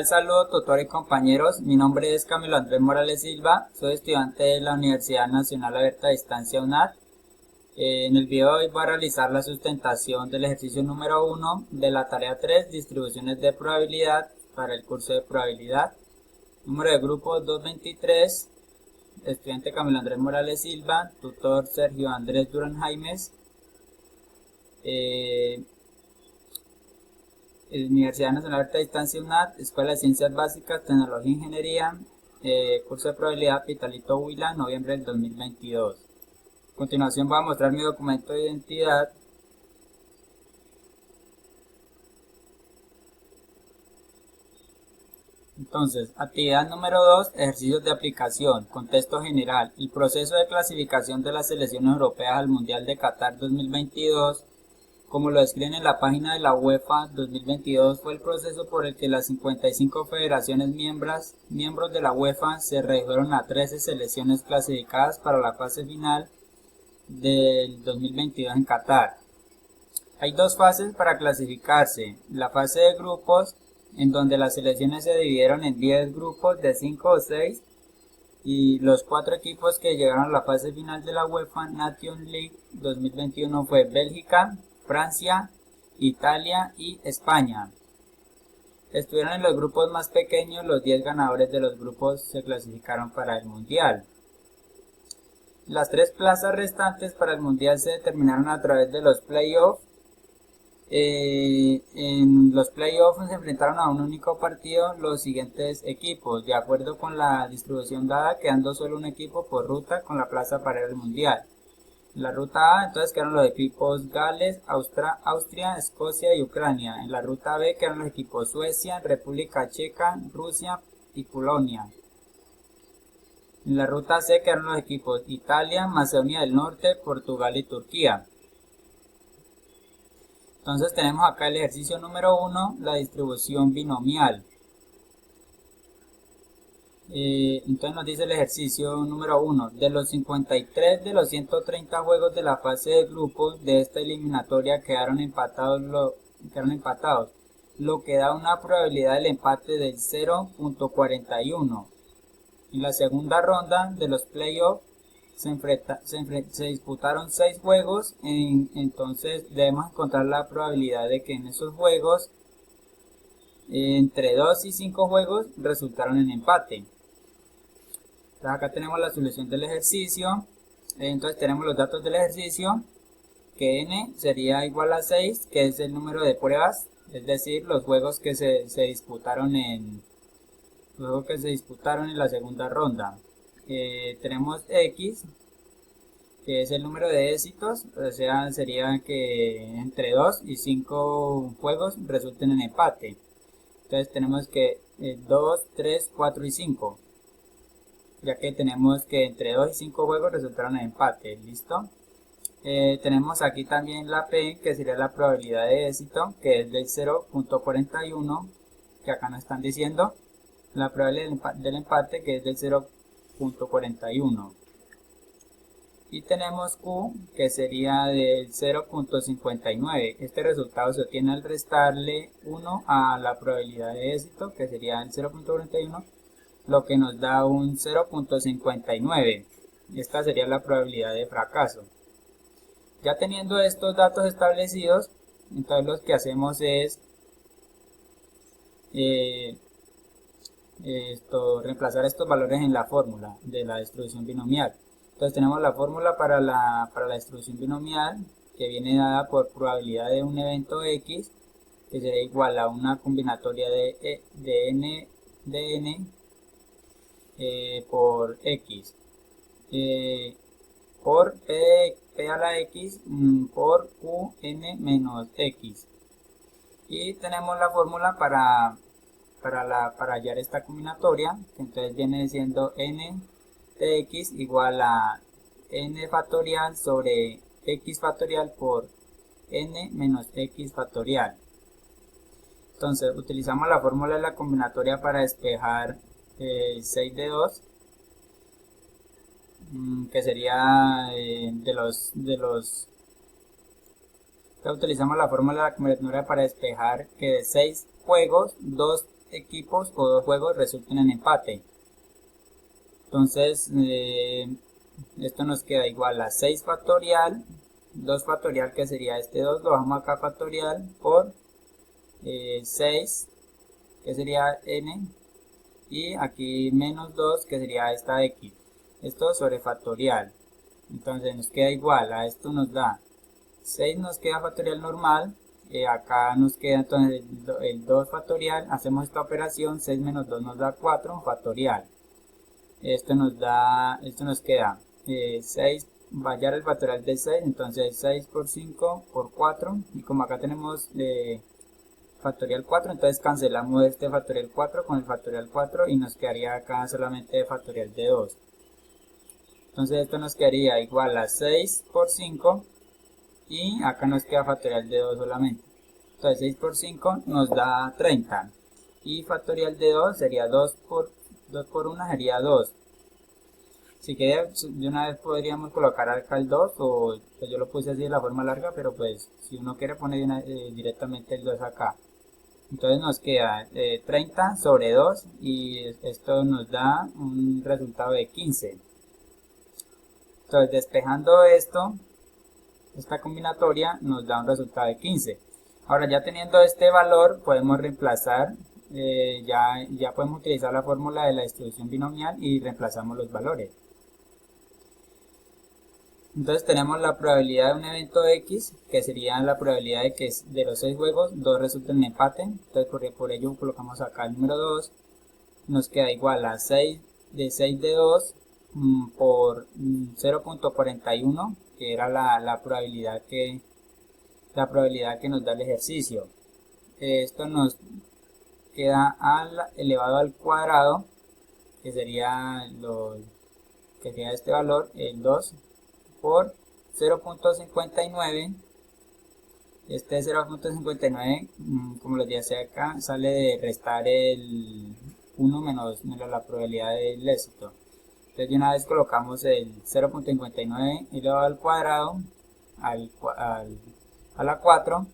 Cordial saludo, tutor y compañeros. Mi nombre es Camilo Andrés Morales Silva. Soy estudiante de la Universidad Nacional Abierta a Distancia UNAD. En el video de hoy voy a realizar la sustentación del ejercicio número 1 de la tarea 3, distribuciones de probabilidad para el curso de probabilidad. Número de grupo 223. Estudiante Camilo Andrés Morales Silva. Tutor Sergio Andrés Durán Jaimes. Universidad Nacional Abierta a Distancia UNAD, Escuela de Ciencias Básicas, Tecnología e Ingeniería, curso de probabilidad Pitalito Huila, noviembre del 2022. A continuación voy a mostrar mi documento de identidad. Entonces, actividad número 2, ejercicios de aplicación, contexto general. El proceso de clasificación de las selecciones europeas al Mundial de Qatar 2022. Como lo describen en la página de la UEFA 2022, fue el proceso por el que las 55 federaciones miembros de la UEFA se redujeron a 13 selecciones clasificadas para la fase final del 2022 en Qatar. Hay dos fases para clasificarse: la fase de grupos, en donde las selecciones se dividieron en 10 grupos de 5 o 6, y los 4 equipos que llegaron a la fase final de la UEFA Nations League 2021 fue Bélgica, Francia, Italia y España. Estuvieron en los grupos más pequeños. Los 10 ganadores de los grupos se clasificaron para el Mundial. Las 3 plazas restantes para el Mundial se determinaron a través de los playoffs. En los playoffs se enfrentaron a un único partido los siguientes equipos, de acuerdo con la distribución dada, quedando solo un equipo por ruta con la plaza para el Mundial. En la ruta A entonces quedaron los equipos Gales, Austria, Escocia y Ucrania. En la ruta B quedaron los equipos Suecia, República Checa, Rusia y Polonia. En la ruta C quedaron los equipos Italia, Macedonia del Norte, Portugal y Turquía. Entonces tenemos acá el ejercicio número 1, la distribución binomial. Entonces nos dice el ejercicio número 1, de los 53 de los 130 juegos de la fase de grupos de esta eliminatoria quedaron empatados, lo que da una probabilidad del empate del 0.41. En la segunda ronda de los playoffs se disputaron 6 juegos, entonces debemos encontrar la probabilidad de que en esos juegos, entre 2 y 5 juegos, resultaron en empate. Entonces acá tenemos la solución del ejercicio. Entonces tenemos los datos del ejercicio, que n sería igual a 6, que es el número de pruebas, es decir, los juegos que se disputaron en la segunda ronda. Tenemos x, que es el número de éxitos, o sea, sería que entre 2 y 5 juegos resulten en empate. Entonces tenemos que 2, 3, 4 y 5. Ya que tenemos que entre 2 y 5 juegos resultaron en empate. ¿Listo? Tenemos aquí también la P, que sería la probabilidad de éxito, que es del 0.41, que acá nos están diciendo. La probabilidad del empate, que es del 0.41. Y tenemos Q, que sería del 0.59. Este resultado se obtiene al restarle 1 a la probabilidad de éxito, que sería el 0.41, lo que nos da un 0.59. Esta sería la probabilidad de fracaso. Ya teniendo estos datos establecidos, entonces lo que hacemos es reemplazar estos valores en la fórmula de la distribución binomial. Entonces tenemos la fórmula para la distribución binomial, que viene dada por probabilidad de un evento x, que sería igual a una combinatoria de n por x, por p a la x por qn menos x. Y tenemos la fórmula para hallar esta combinatoria, que entonces viene siendo n de x igual a n factorial sobre x factorial por n menos x factorial. Entonces utilizamos la fórmula de la combinatoria para despejar 6 de 2, que sería utilizamos la fórmula de la combinatoria para despejar que de 6 juegos, 2 equipos o 2 juegos resulten en empate. Entonces, esto nos queda igual a 6 factorial, 2 factorial que sería este 2, lo bajamos acá factorial por 6 que sería n, y aquí menos 2 que sería esta x, esto sobre factorial. Entonces nos queda igual, a esto nos da 6, nos queda factorial normal, acá nos queda entonces el 2 factorial, hacemos esta operación, 6 menos 2 nos da 4 factorial. Esto nos queda 6, vallar el factorial de 6, entonces 6 por 5 por 4, y como acá tenemos factorial 4, entonces cancelamos este factorial 4 con el factorial 4 y nos quedaría acá solamente factorial de 2. Entonces esto nos quedaría igual a 6 por 5 y acá nos queda factorial de 2 solamente. Entonces 6 por 5 nos da 30 y factorial de 2 sería 2 por 1 sería 2. Si quiere, de una vez podríamos colocar acá el 2, o pues yo lo puse así de la forma larga, pero pues si uno quiere poner directamente el 2 acá. Entonces nos queda 30 sobre 2 y esto nos da un resultado de 15. Entonces despejando esta combinatoria nos da un resultado de 15. Ahora ya teniendo este valor podemos reemplazar, ya podemos utilizar la fórmula de la distribución binomial y reemplazamos los valores. Entonces tenemos la probabilidad de un evento X, que sería la probabilidad de que de los 6 juegos 2 resulten en empate. Entonces por ello colocamos acá el número 2. Nos queda igual a 6 de 2 por 0.41, que era la probabilidad que nos da el ejercicio. Esto nos queda elevado al cuadrado, que sería este valor, el 2 por 0.59. Este 0.59, como les dije acá, sale de restar el 1 menos la probabilidad del éxito. Entonces de una vez colocamos el 0.59 elevado al cuadrado a la 4.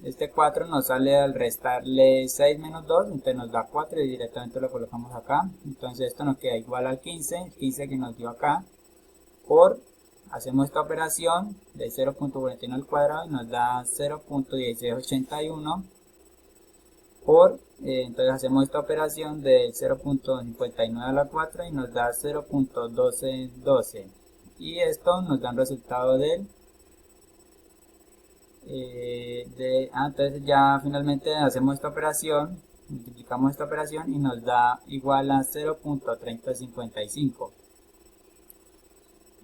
Este 4 nos sale al restarle 6 menos 2, entonces nos da 4 y directamente lo colocamos acá. Entonces esto nos queda igual al 15, el 15 que nos dio acá, hacemos esta operación de 0.41 al cuadrado y nos da 0.1681 entonces hacemos esta operación de 0.59 a la 4 y nos da 0.1212, y esto nos da un resultado entonces ya finalmente hacemos esta operación, multiplicamos esta operación y nos da igual a 0.3055.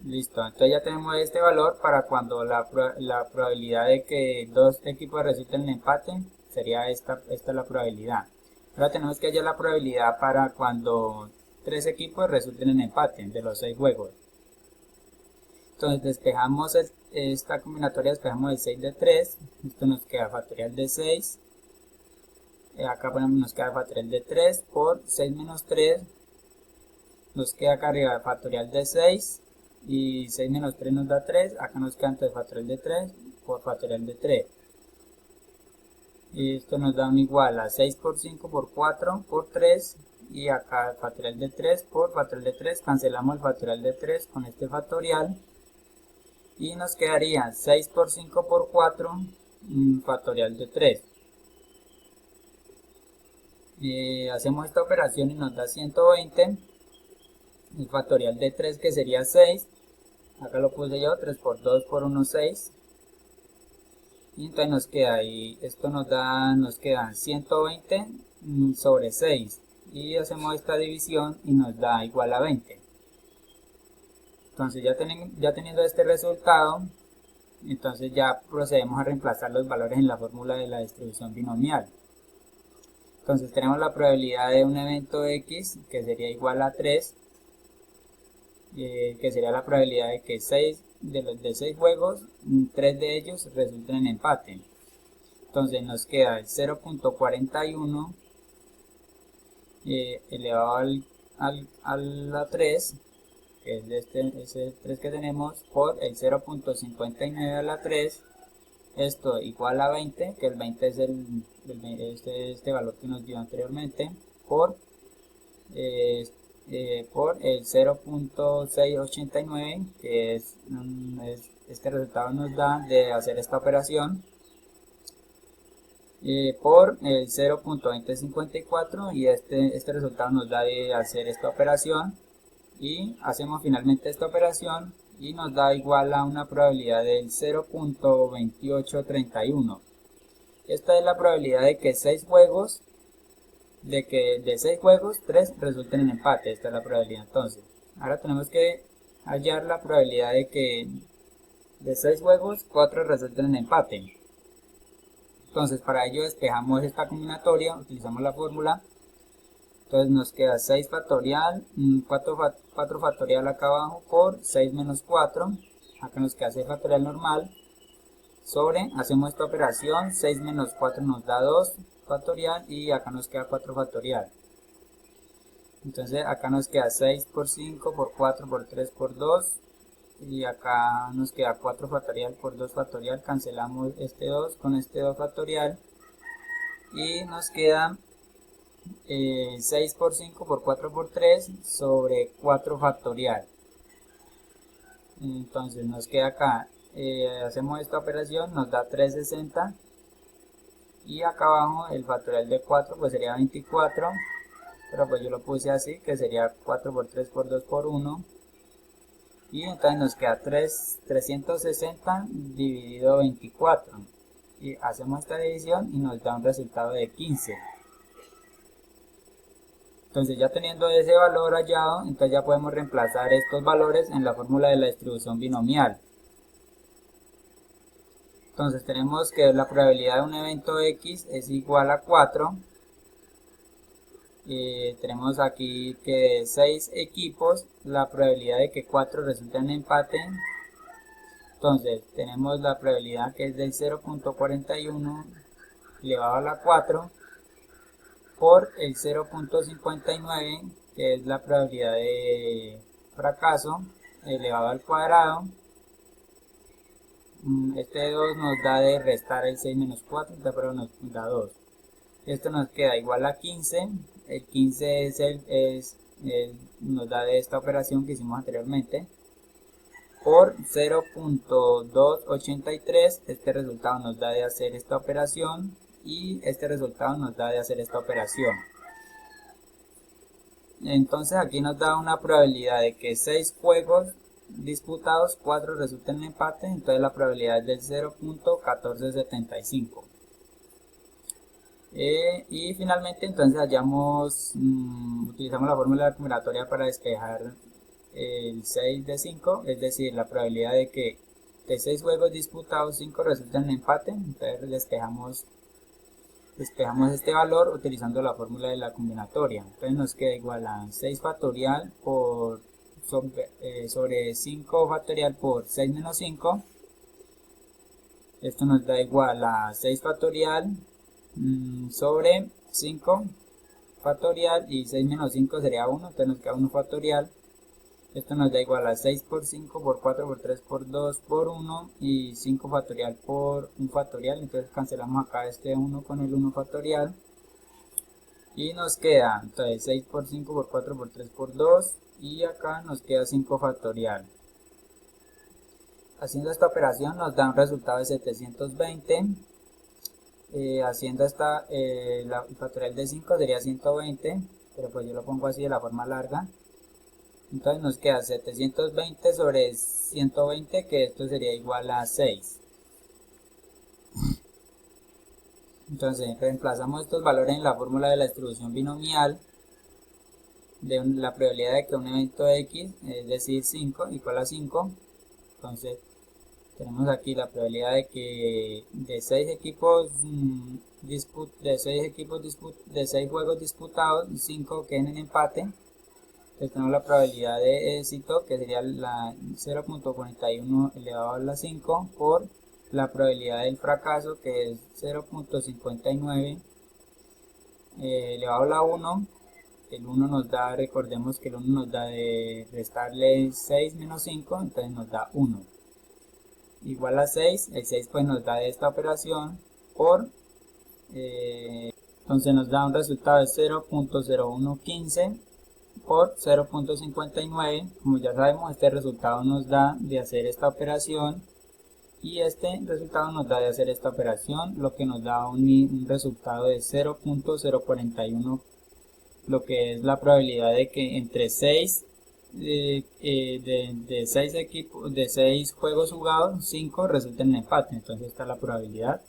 Listo, entonces ya tenemos este valor para cuando la probabilidad de que dos equipos resulten en empate sería esta es la probabilidad. Ahora tenemos que hallar la probabilidad para cuando 3 equipos resulten en empate de los 6 juegos. Entonces despejamos esta combinatoria, despejamos el 6 de 3, esto nos queda factorial de 6, acá nos queda factorial de 3 por 6 menos 3, nos queda acá arriba factorial de 6, y 6 menos 3 nos da 3, acá nos queda entonces factorial de 3 por factorial de 3. Y esto nos da un igual a 6 por 5 por 4 por 3, y acá factorial de 3 por factorial de 3, cancelamos el factorial de 3 con este factorial, y nos quedaría 6 por 5 por 4 factorial de 3. Hacemos esta operación y nos da 120, el factorial de 3 que sería 6, acá lo puse yo, 3 por 2 por 1, 6, y entonces nos queda, y esto nos queda 120 sobre 6, y hacemos esta división y nos da igual a 20. Entonces ya teniendo este resultado, entonces ya procedemos a reemplazar los valores en la fórmula de la distribución binomial. Entonces tenemos la probabilidad de un evento X, que sería igual a 3, que sería la probabilidad de que 6 de 6 juegos, 3 de ellos resulten en empate. Entonces nos queda el 0.41 elevado a la 3, que es ese 3 que tenemos, por el 0.59 a la 3 esto igual a 20, que el 20 es este valor que nos dio anteriormente, eh, por el 0.689, que este resultado nos da de hacer esta operación, por el 0.2054, y este resultado nos da de hacer esta operación, y hacemos finalmente esta operación y nos da igual a una probabilidad del 0.2831. Esta es la probabilidad de que 6 juegos, de 6 juegos, 3 resulten en empate. Esta es la probabilidad. Entonces, ahora tenemos que hallar la probabilidad de que de 6 juegos, 4 resulten en empate. Entonces, para ello despejamos esta combinatoria, utilizamos la fórmula. Entonces nos queda 6 factorial, 4 factorial acá abajo por 6 menos 4. Acá nos queda 6 factorial normal. Sobre, hacemos esta operación, 6 menos 4 nos da 2 factorial y acá nos queda 4 factorial. Entonces acá nos queda 6 por 5 por 4 por 3 por 2. Y acá nos queda 4 factorial por 2 factorial. Cancelamos este 2 con este 2 factorial. Y nos queda 6 por 5 por 4 por 3 sobre 4 factorial. Entonces nos queda acá, hacemos esta operación, nos da 360, y acá abajo el factorial de 4 pues sería 24, pero pues yo lo puse así, que sería 4 por 3 por 2 por 1, y entonces nos queda 360 dividido 24, y hacemos esta división y nos da un resultado de 15. Entonces, ya teniendo ese valor hallado, entonces ya podemos reemplazar estos valores en la fórmula de la distribución binomial. Entonces tenemos que la probabilidad de un evento X es igual a 4. Tenemos aquí que de 6 equipos, la probabilidad de que 4 resulten en empate. Entonces tenemos la probabilidad que es del 0.41 elevado a la 4 por el 0.59, que es la probabilidad de fracaso elevado al cuadrado. Este 2 nos da de restar el 6 menos 4, pero nos da 2. Esto nos queda igual a 15. El 15 nos da de esta operación que hicimos anteriormente, por 0.283. Este resultado nos da de hacer esta operación, y este resultado nos da de hacer esta operación. Entonces aquí nos da una probabilidad de que 6 juegos disputados, 4 resulten en empate. Entonces la probabilidad es del 0.1475. Y finalmente entonces utilizamos la fórmula combinatoria para despejar el 6 de 5, es decir, la probabilidad de que de 6 juegos disputados, 5 resulten en empate. Entonces despejamos este valor utilizando la fórmula de la combinatoria. Entonces nos queda igual a 6 factorial sobre 5 factorial por 6 menos 5. Esto nos da igual a 6 factorial sobre 5 factorial, y 6 menos 5 sería 1, entonces nos queda 1 factorial. Esto nos da igual a 6 por 5 por 4 por 3 por 2 por 1, y 5 factorial por 1 factorial. Entonces cancelamos acá este 1 con el 1 factorial, y nos queda entonces 6 por 5 por 4 por 3 por 2, y acá nos queda 5 factorial. Haciendo esta operación nos da un resultado de 720. Haciendo esta, el factorial de 5 sería 120, pero pues yo lo pongo así de la forma larga. Entonces nos queda 720 sobre 120, que esto sería igual a 6. Entonces reemplazamos estos valores en la fórmula de la distribución binomial de la probabilidad de que un evento X, es decir 5, igual a 5. Entonces tenemos aquí la probabilidad de que de 6 equipos de 6 juegos disputados, 5 queden en empate. Entonces tenemos la probabilidad de éxito, que sería la 0.41 elevado a la 5, por la probabilidad del fracaso, que es 0.59 elevado a la 1. El 1 nos da, recordemos que el 1 nos da de restarle 6 menos 5, entonces nos da 1. igual a 6, el 6 pues nos da esta operación por, entonces nos da un resultado de 0.0115 por 0.59. Como ya sabemos, este resultado nos da de hacer esta operación y este resultado nos da de hacer esta operación, lo que nos da un resultado de 0.041, lo que es la probabilidad de que entre 6 de 6 equipos, de 6 juegos jugados, 5 resulten en empate. Entonces esta es la probabilidad.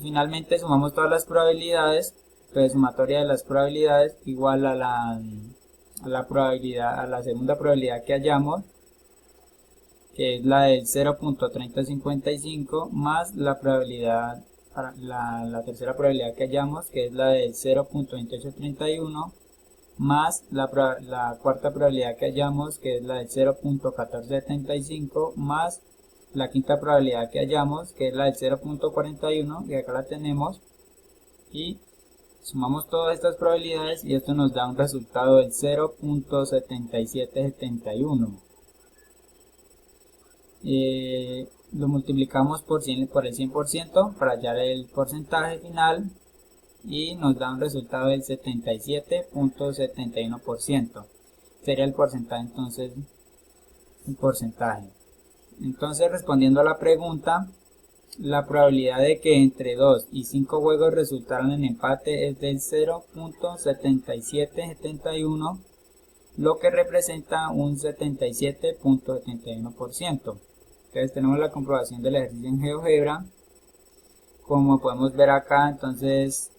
Finalmente sumamos todas las probabilidades, pues sumatoria de las probabilidades igual a la probabilidad, a la segunda probabilidad que hallamos, que es la del 0.3055, más la probabilidad, la tercera probabilidad que hallamos, que es la del 0.2831, más la cuarta probabilidad que hallamos, que es la del 0.1475, más la quinta probabilidad que hallamos, que es la del 0.41, y acá la tenemos, y sumamos todas estas probabilidades y esto nos da un resultado del 0.7771. Lo multiplicamos por el 100% para hallar el porcentaje final y nos da un resultado del 77.71%. Sería el porcentaje, entonces, el porcentaje. Entonces, respondiendo a la pregunta, la probabilidad de que entre 2 y 5 juegos resultaran en empate es del 0.7771, lo que representa un 77.71%. Entonces tenemos la comprobación del ejercicio en GeoGebra. Como podemos ver acá, entonces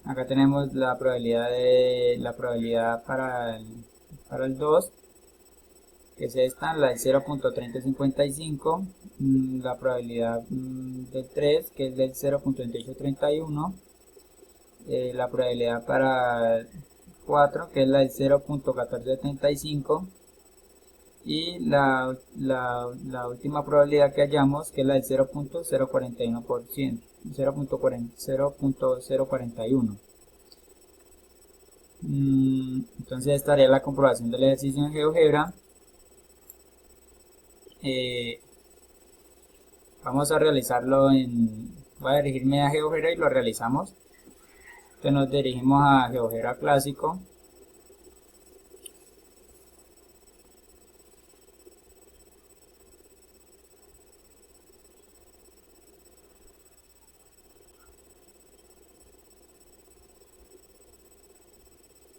acá tenemos la probabilidad para el 2, que es esta, la del 0.3055, la probabilidad del 3, que es del 0.2831, la probabilidad para el 4, que es la del 0.1475, y la última probabilidad que hallamos, que es la del 0.041%, 0.041. Entonces estaría la comprobación del ejercicio en GeoGebra. Vamos a realizarlo voy a dirigirme a GeoGebra y lo realizamos. Entonces nos dirigimos a GeoGebra clásico.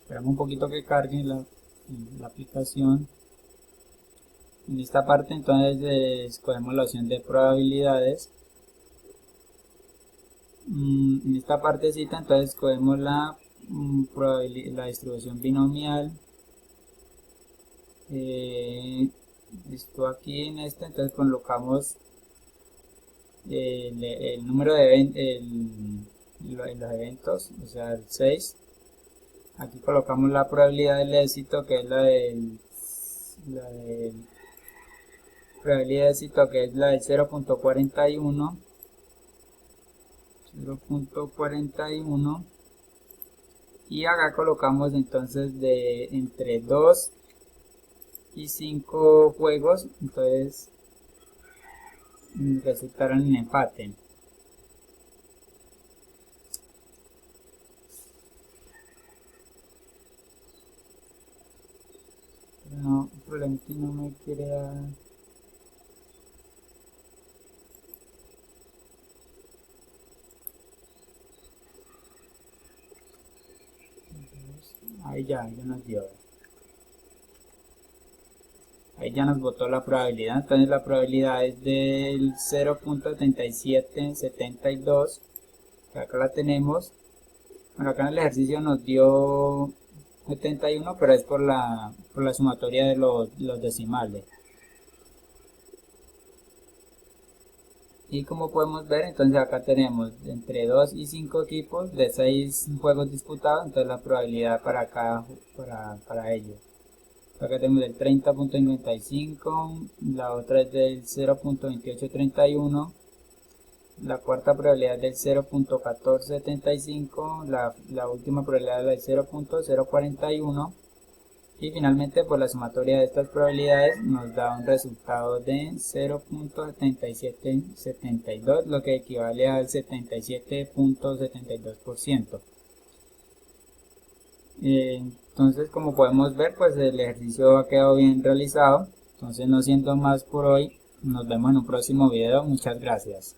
Esperamos un poquito que cargue la aplicación. En esta parte entonces escogemos la opción de probabilidades. En esta partecita entonces escogemos la distribución binomial. Esto aquí en este, entonces colocamos el número de los eventos, o sea el 6. Aquí colocamos la probabilidad del éxito, que es la probabilidad de éxito, que es la del 0.41, y acá colocamos entonces de entre 2 y 5 juegos, entonces resultaron en empate. No, el problema es que no me quiere dar. Ahí ya nos dio. Ahí ya nos botó la probabilidad. Entonces la probabilidad es del 0.3772. Acá la tenemos. Bueno, acá en el ejercicio nos dio 71, pero es por la sumatoria de los decimales. Y como podemos ver, entonces acá tenemos entre 2 y 5 equipos de 6 juegos disputados, entonces la probabilidad para acá, para ellos. Acá tenemos el 30.95, la otra es del 0.2831, la cuarta probabilidad del 0.1475, la última probabilidad es del 0.041, Y finalmente, por la sumatoria de estas probabilidades nos da un resultado de 0.7772, lo que equivale al 77.72%. Entonces, como podemos ver, pues el ejercicio ha quedado bien realizado. Entonces, no siendo más por hoy, nos vemos en un próximo video. Muchas gracias.